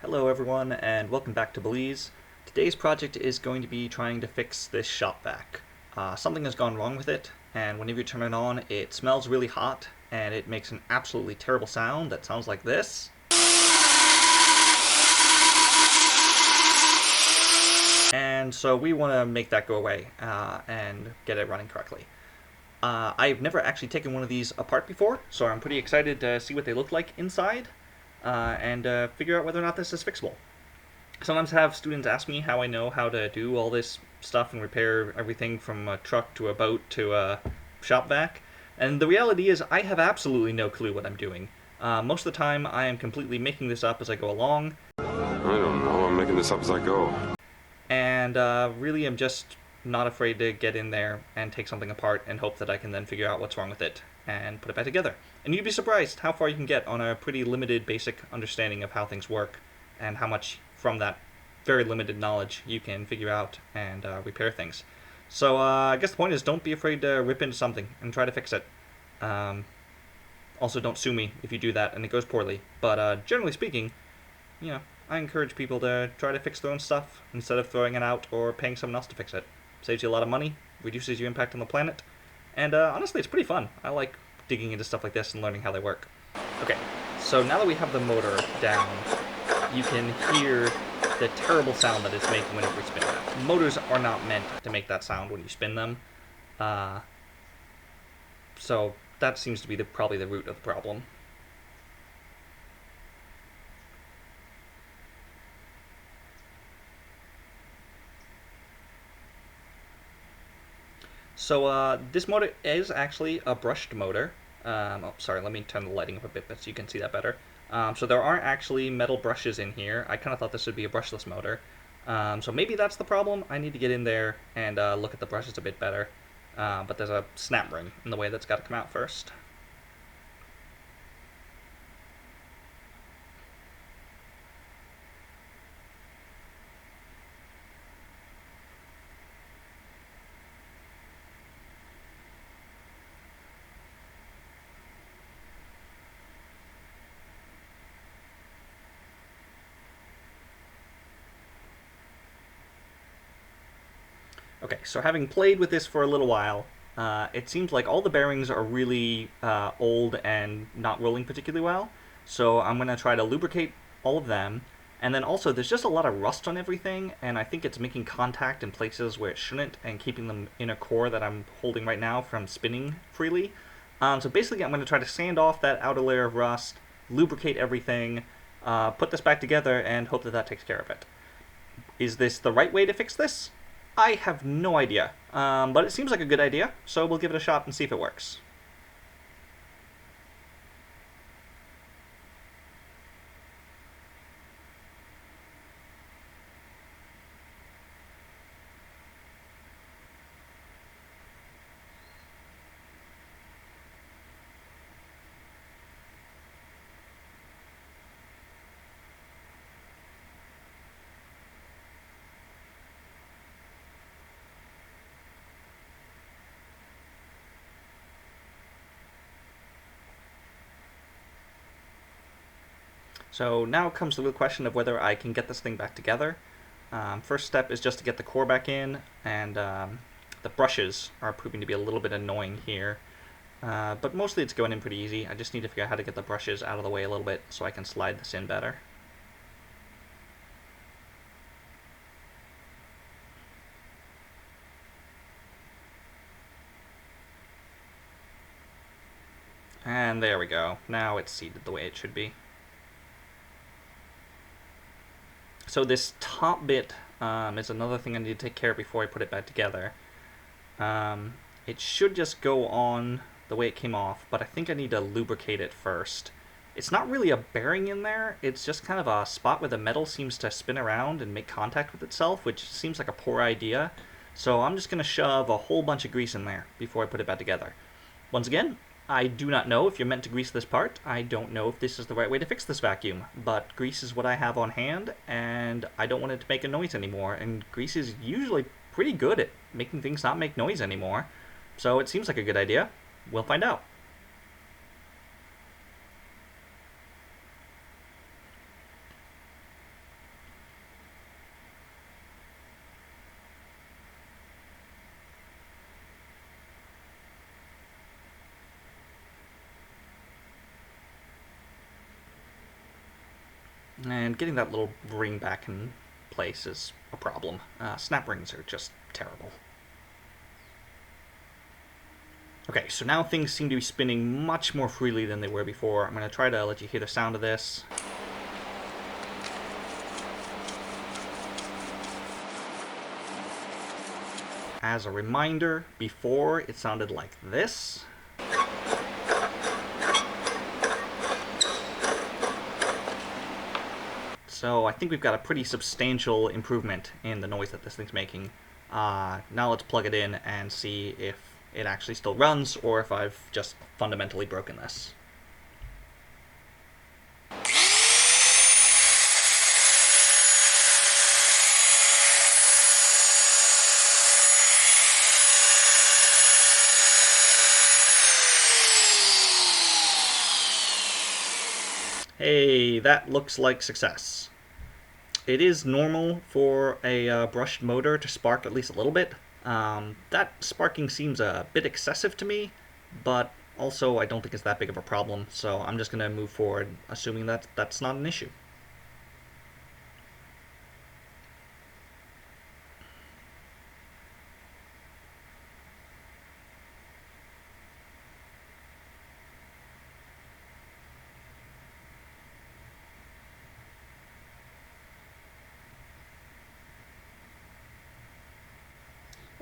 Hello everyone and welcome back to Belize. Today's project is going to be trying to fix this shop vac. Something has gone wrong with it, and whenever you turn it on it smells really hot and it makes an absolutely terrible sound that sounds like this. And so we want to make that go away and get it running correctly. I've never actually taken one of these apart before, so I'm pretty excited to see what they look like inside and figure out whether or not this is fixable. Sometimes I have students ask me how I know how to do all this stuff and repair everything from a truck to a boat to a shop vac, and the reality is I have absolutely no clue what I'm doing. Most of the time I am completely making this up as I go along. I don't know, I'm making this up as I go. And really am just not afraid to get in there and take something apart and hope that I can then figure out what's wrong with it and put it back together. And you'd be surprised how far you can get on a pretty limited basic understanding of how things work and how much from that very limited knowledge you can figure out and repair things. So I guess the point is don't be afraid to rip into something and try to fix it. Also don't sue me if you do that and it goes poorly. But generally speaking, I encourage people to try to fix their own stuff instead of throwing it out or paying someone else to fix it. Saves you a lot of money, reduces your impact on the planet, and honestly it's pretty fun. I like digging into stuff like this and learning how they work. Okay, so now that we have the motor down, you can hear the terrible sound that it's making whenever we spin it. Motors are not meant to make that sound when you spin them, so that seems to be probably the root of the problem. So this motor is actually a brushed motor. Sorry, let me turn the lighting up a bit so you can see that better. So there aren't actually metal brushes in here. I kind of thought this would be a brushless motor. So maybe that's the problem. I need to get in there and look at the brushes a bit better. But there's a snap ring in the way that's got to come out first. Okay, so having played with this for a little while, it seems like all the bearings are really old and not rolling particularly well. So I'm going to try to lubricate all of them. And then also there's just a lot of rust on everything, and I think it's making contact in places where it shouldn't and keeping them in a core that I'm holding right now from spinning freely. So basically I'm going to try to sand off that outer layer of rust, lubricate everything, put this back together, and hope that that takes care of it. Is this the right way to fix this? I have no idea, but it seems like a good idea, so we'll give it a shot and see if it works. So now comes the real question of whether I can get this thing back together. First step is just to get the core back in, and the brushes are proving to be a little bit annoying here. But mostly it's going in pretty easy. I just need to figure out how to get the brushes out of the way a little bit so I can slide this in better. And there we go. Now it's seated the way it should be. So this top bit is another thing I need to take care of before I put it back together. It should just go on the way it came off, but I think I need to lubricate it first. It's not really a bearing in there, it's just kind of a spot where the metal seems to spin around and make contact with itself, which seems like a poor idea. So I'm just going to shove a whole bunch of grease in there before I put it back together. Once again, I do not know if you're meant to grease this part. I don't know if this is the right way to fix this vacuum, but grease is what I have on hand, and I don't want it to make a noise anymore, and grease is usually pretty good at making things not make noise anymore, so it seems like a good idea. We'll find out. And getting that little ring back in place is a problem. Snap rings are just terrible. Okay, so now things seem to be spinning much more freely than they were before. I'm going to try to let you hear the sound of this. As a reminder, before it sounded like this. So I think we've got a pretty substantial improvement in the noise that this thing's making. Now let's plug it in and see if it actually still runs or if I've just fundamentally broken this. Hey, that looks like success. It is normal for a brushed motor to spark at least a little bit. That sparking seems a bit excessive to me, but also I don't think it's that big of a problem, so I'm just going to move forward assuming that that's not an issue.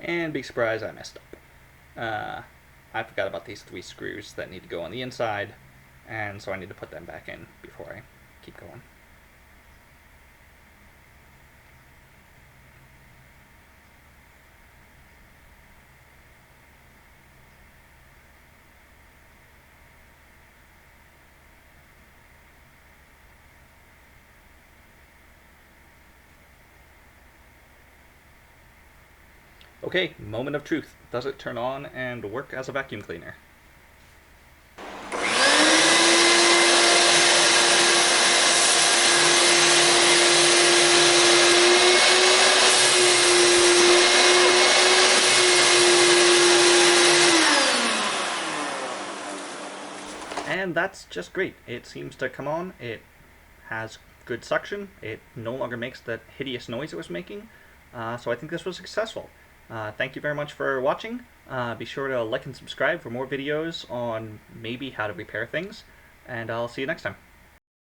And big surprise, I messed up. I forgot about these 3 screws that need to go on the inside, and so I need to put them back in before I keep going. Okay, moment of truth. Does it turn on and work as a vacuum cleaner? And that's just great. It seems to come on. It has good suction. It no longer makes that hideous noise it was making. So I think this was successful. Thank you very much for watching. Be sure to like and subscribe for more videos on maybe how to repair things. And I'll see you next time.